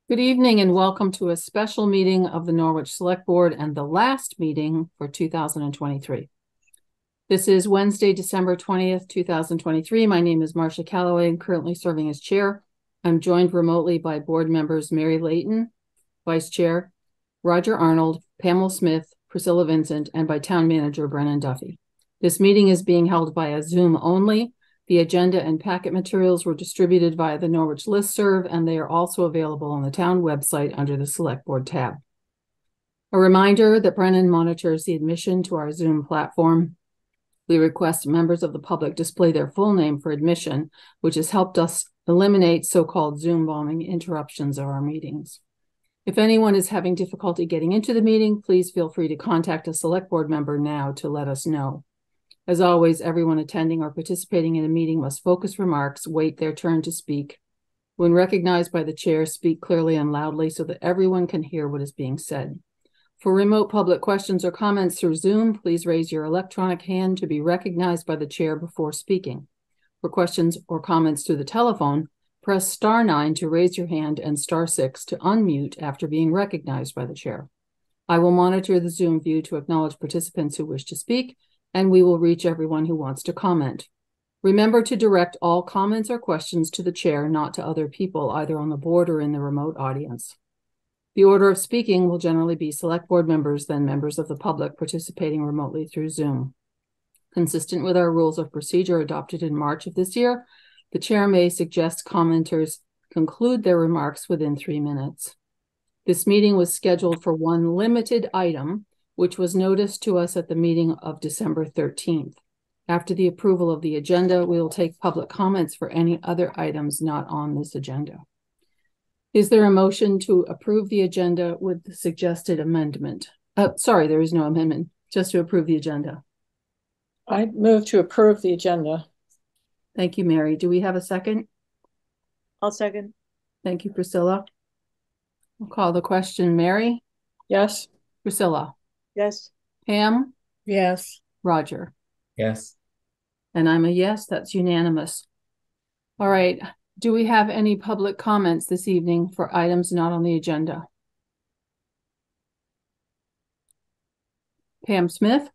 Good evening and welcome to a special meeting of the Norwich Selectboard and the last meeting for 2023. This is Wednesday, December 20th, 2023. My name is Marcia Calloway and currently serving as chair. I'm joined remotely by board members Mary Layton, vice chair, Roger Arnold, Pamela Smith, Priscilla Vincent, and by town manager Brennan Duffy. This meeting is being held via Zoom only. The agenda and packet materials were distributed via the Norwich listserv, and they are also available on the town website under the Select Board tab. A reminder that Brennan monitors the admission to our Zoom platform. We request members of the public display their full name for admission, which has helped us eliminate so-called Zoom bombing interruptions of our meetings. If anyone is having difficulty getting into the meeting, please feel free to contact a Select Board member now to let us know. As always, everyone attending or participating in a meeting must focus remarks, wait their turn to speak. When recognized by the chair, speak clearly and loudly so that everyone can hear what is being said. For remote public questions or comments through Zoom, please raise your electronic hand to be recognized by the chair before speaking. For questions or comments through the telephone, press *9 to raise your hand and *6 to unmute after being recognized by the chair. I will monitor the Zoom view to acknowledge participants who wish to speak, and we will reach everyone who wants to comment. Remember to direct all comments or questions to the chair, not to other people, either on the board or in the remote audience. The order of speaking will generally be Select Board members, then members of the public participating remotely through Zoom. Consistent with our rules of procedure adopted in March of this year, the chair may suggest commenters conclude their remarks within 3 minutes. This meeting was scheduled for one limited item, which was noticed to us at the meeting of December 13th. After the approval of the agenda, we will take public comments for any other items not on this agenda. Is there a motion to approve the agenda with the suggested amendment? Sorry, there is no amendment, just to approve the agenda. I move to approve the agenda. Thank you, Mary. Do we have a second? I'll second. Thank you, Priscilla. I'll call the question. Mary? Yes. Priscilla? Yes. Pam? Yes. Roger? Yes. And I'm a yes, that's unanimous. All right. Do we have any public comments this evening for items not on the agenda? Pam Smith?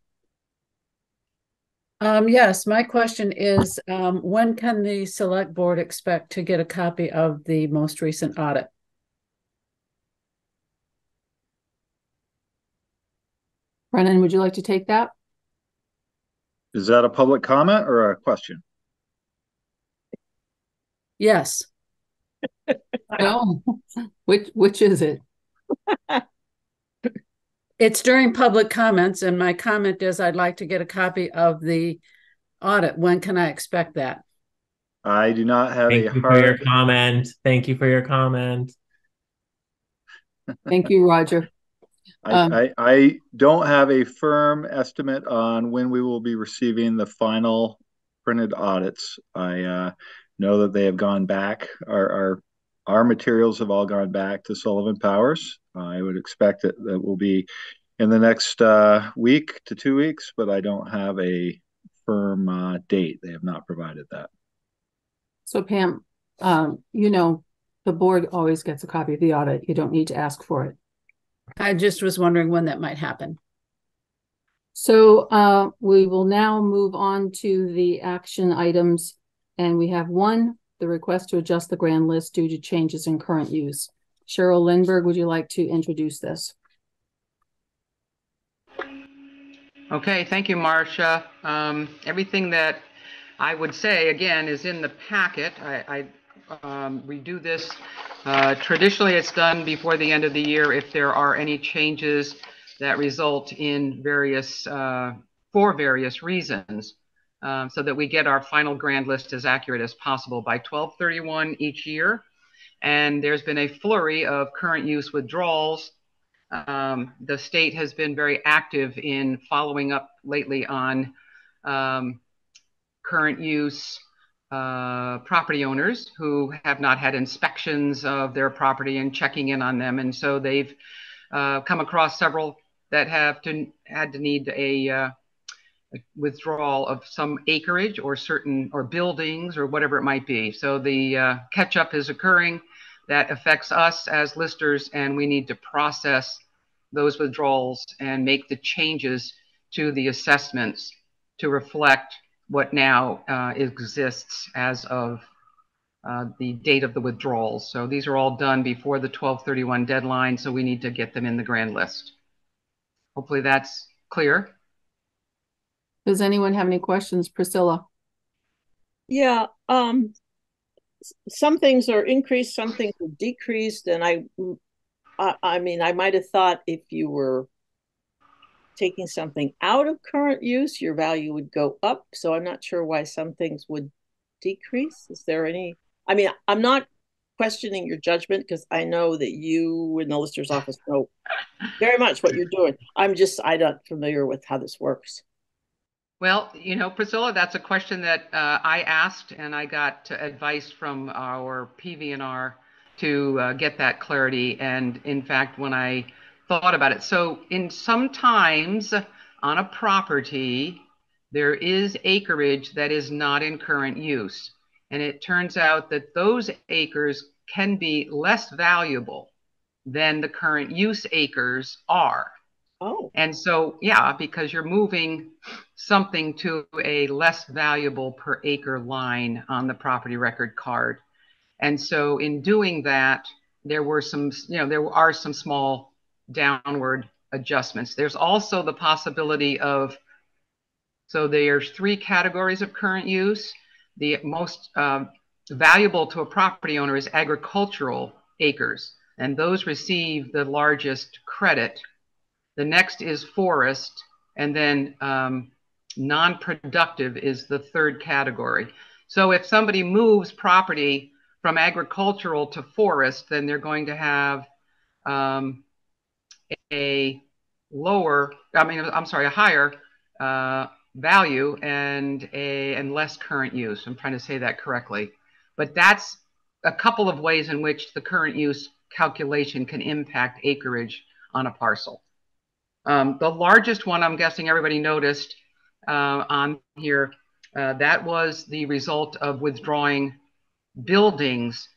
Yes, my question is, when can the Select Board expect to get a copy of the most recent audit? Brennan, would you like to take that? Is that a public comment or a question? Yes. No. Which is it? It's during public comments, and my comment is I'd like to get a copy of the audit. When can I expect that? I do not have Thank you for your comment. Thank you for your comment. Thank you, Roger. I don't have a firm estimate on when we will be receiving the final printed audits. I know that they have gone back. Our materials have all gone back to Sullivan Powers. I would expect that will be in the next week to 2 weeks, but I don't have a firm date. They have not provided that. So Pam, the board always gets a copy of the audit. You don't need to ask for it. I just was wondering when that might happen. So we will now move on to the action items. And we have one, the request to adjust the grand list due to changes in current use. Cheryl Lindbergh, would you like to introduce this? Okay, thank you, Marcia. Everything that I would say, again, is in the packet. We do this, traditionally it's done before the end of the year if there are any changes that result in for various reasons, so that we get our final grand list as accurate as possible by 12/31 each year. And there's been a flurry of current use withdrawals. The state has been very active in following up lately on current use property owners who have not had inspections of their property and checking in on them. And so they've come across several that had to need a withdrawal of some acreage or buildings or whatever it might be. So the catch up is occurring. that affects us as listers, and we need to process those withdrawals and make the changes to the assessments to reflect what now exists as of the date of the withdrawals. So these are all done before the 12/31 deadline, so we need to get them in the grand list. Hopefully that's clear. Does anyone have any questions? Priscilla? Yeah, some things are increased, some things are decreased, and I mean, I might have thought if you were taking something out of current use, your value would go up. So I'm not sure why some things would decrease. Is there any? I mean, I'm not questioning your judgment because I know that you in the lister's office know very much what you're doing. I'm not familiar with how this works. Well, you know, Priscilla, that's a question that I asked, and I got advice from our PV&R to get that clarity. And in fact, when I thought about it, so sometimes on a property, there is acreage that is not in current use. And it turns out that those acres can be less valuable than the current use acres are. Oh. And so, yeah, because you're moving something to a less valuable per acre line on the property record card. And so in doing that, there are some small downward adjustments. There's also the possibility of, so there's 3 categories of current use. The most valuable to a property owner is agricultural acres, and those receive the largest credit. The next is forest, and then non-productive is the 3rd category. So if somebody moves property from agricultural to forest, then they're going to have a higher value and less current use. I'm trying to say that correctly. But that's a couple of ways in which the current use calculation can impact acreage on a parcel. The largest one, I'm guessing everybody noticed on here, that was the result of withdrawing buildings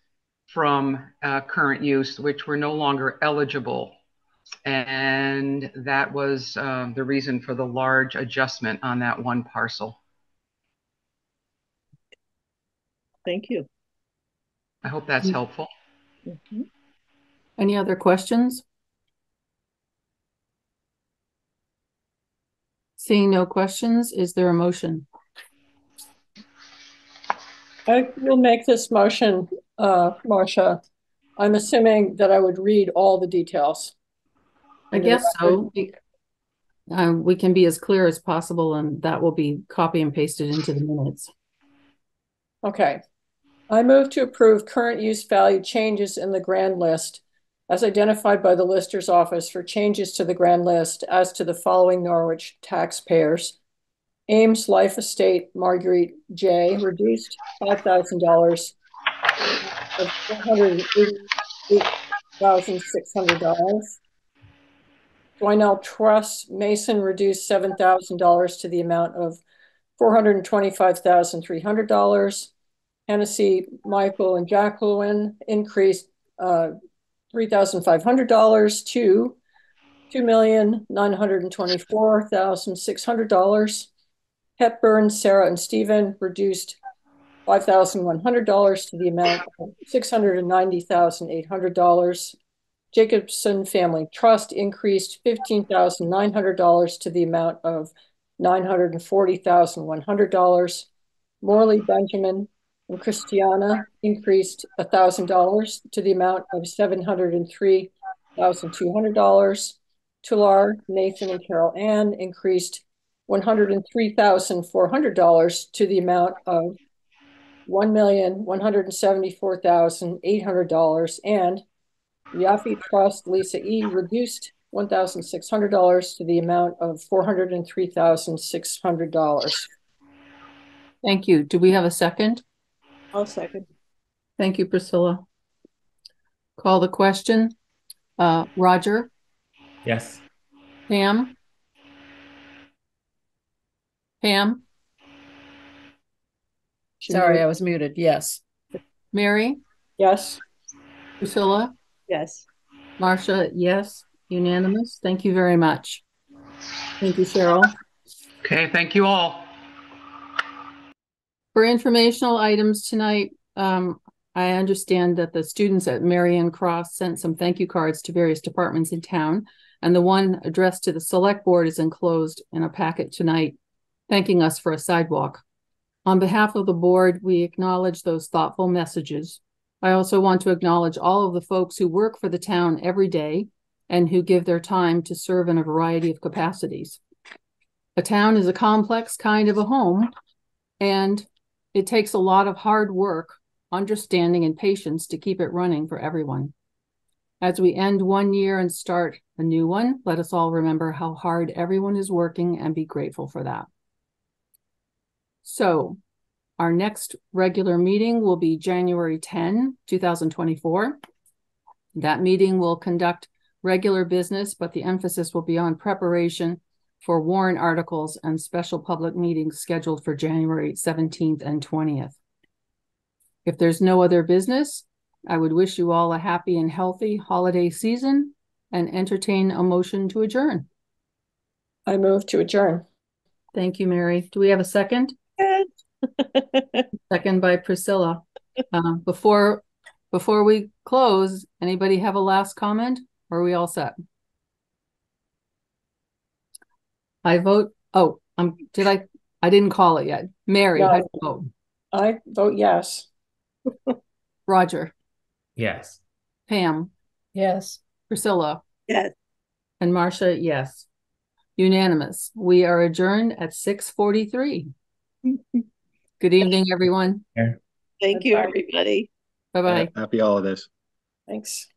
from current use, which were no longer eligible. And that was the reason for the large adjustment on that one parcel. Thank you. I hope that's helpful. Mm-hmm. Any other questions? Seeing no questions, is there a motion? I will make this motion, Marcia. I'm assuming that I would read all the details. I guess so. We can be as clear as possible, and that will be copy and pasted into the minutes. Okay. I move to approve current use value changes in the grand list as identified by the lister's office for changes to the grand list as to the following Norwich taxpayers. Ames Life Estate, Marguerite J., reduced $5,000 of $488,600. Dwinell Trust, Mason, reduced $7,000 to the amount of $425,300. Hennessy, Michael, and Jacqueline increased $3,500 to $2,924,600. Hepburn, Sarah, and Stephen reduced $5,100 to the amount of $690,800. Jacobson Family Trust increased $15,900 to the amount of $940,100. Morley, Benjamin, and Christiana increased $1,000 to the amount of $703,200. Tullar, Nathan, and Carol Ann increased $103,400 to the amount of $1,174,800. And Yaffe Trust, Lisa E., reduced $1,600 to the amount of $403,600. Thank you. Do we have a second? I'll second. Thank you, Priscilla. Call the question. Roger? Yes. Pam? Pam? Sorry, I was muted. Yes. Mary? Yes. Priscilla, Yes. Marcia, yes, unanimous. Thank you very much. Thank you, Cheryl. Okay, thank you all. For informational items tonight, I understand that the students at Marion Cross sent some thank you cards to various departments in town, and the one addressed to the select board is enclosed in a packet tonight, thanking us for a sidewalk. On behalf of the board, we acknowledge those thoughtful messages. I also want to acknowledge all of the folks who work for the town every day and who give their time to serve in a variety of capacities. A town is a complex kind of a home, and it takes a lot of hard work, understanding, and patience to keep it running for everyone. As we end one year and start a new one, let us all remember how hard everyone is working and be grateful for that. So, our next regular meeting will be January 10, 2024. That meeting will conduct regular business, but the emphasis will be on preparation for warrant articles and special public meetings scheduled for January 17th and 20th. If there's no other business, I would wish you all a happy and healthy holiday season and entertain a motion to adjourn. I move to adjourn. Thank you, Mary. Do we have a second? Good. Second by Priscilla. Before we close, anybody have a last comment, or are we all set? I vote. Oh, I didn't call it yet. Mary, No. how do you vote? I vote yes. Roger, Yes. Pam, Yes. Priscilla, Yes. and Marcia, yes. Unanimous. We are adjourned at 6:43. Good evening, everyone. Thank you, everybody. Bye-bye. Happy holidays. Thanks.